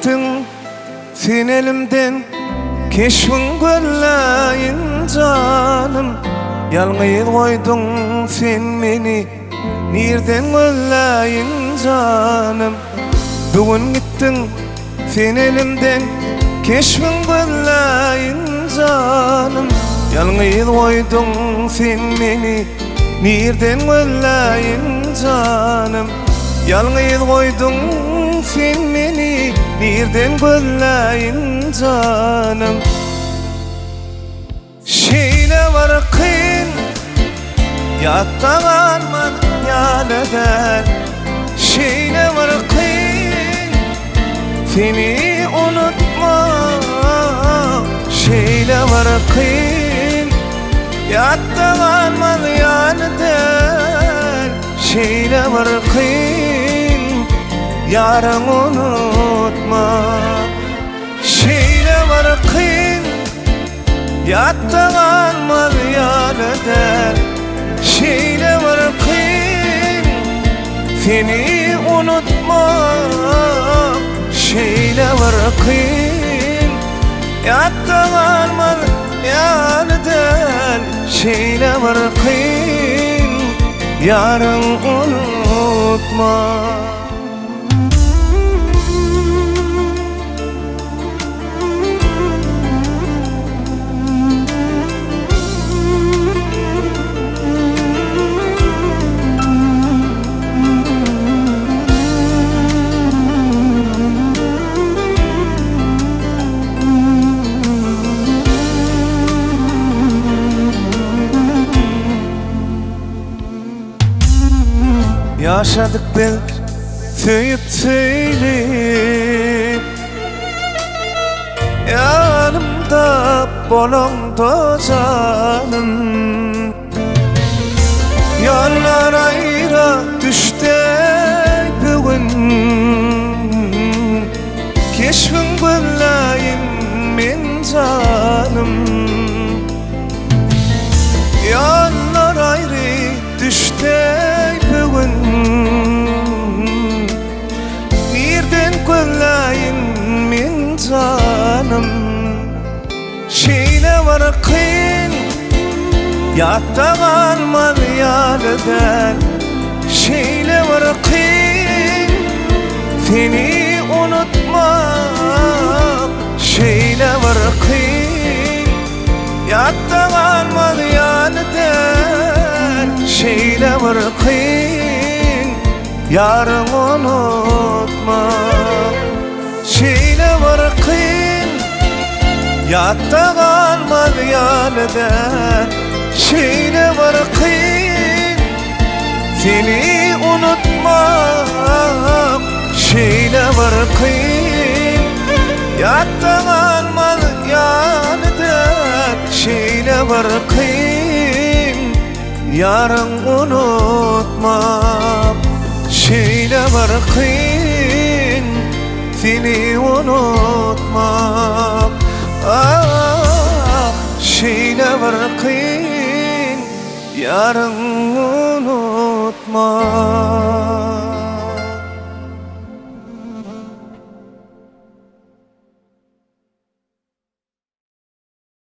gittin sen elimden, keşfin gölleyin canım. Yalnız koydun sen meni, nereden gölleyin canım. Bugün gittin sen elimden, keşfin gölleyin canım. Yalnız koydun sen meni, nereden gölleyin canım. Yalnız koydun sen meni, nereden gölleyin canım. Şeyle var kıyın, yatta kalman yanıdan. Şeyle var kıyın, seni unutma. Şeyle var kıyın, yatta kalman yanıdan. Şeyle var kıyın, yarın unutma. Şeyle var kıyın, yatta kalmaz yanıdan. Şeyle var kıyın, seni unutma. Şeyle var kıyın, yatta kalmaz yanıdan. Şeyle var kıyın, yarın unutma. Yaşadık biz söyüp söyleyip, yanımda bolondu canım. Yollar ayrı düştü bugün, keşfin gölleyin men canım. Yollar ayrı düştü bugün, nereden gölleyin men canım. Şeyle var kıyın, yatta kalmaz yanıdan. Şeyle var kıyın, seni unutma. Şeyle var kıyın, yatta kalmaz yanıdan. Şeyle var kıyın, yarın unutma. Şeyle var kıyın, yatta kalmaz yanıdan. Şeyle var kıyın, seni unutma. Şeyle var kıyın, yatta kalmaz yanıdan. Şeyle var kıyın, yarın unutma. Şeyle var kıyın, seni unutma. Şeyle var kıyın, yarın unutma.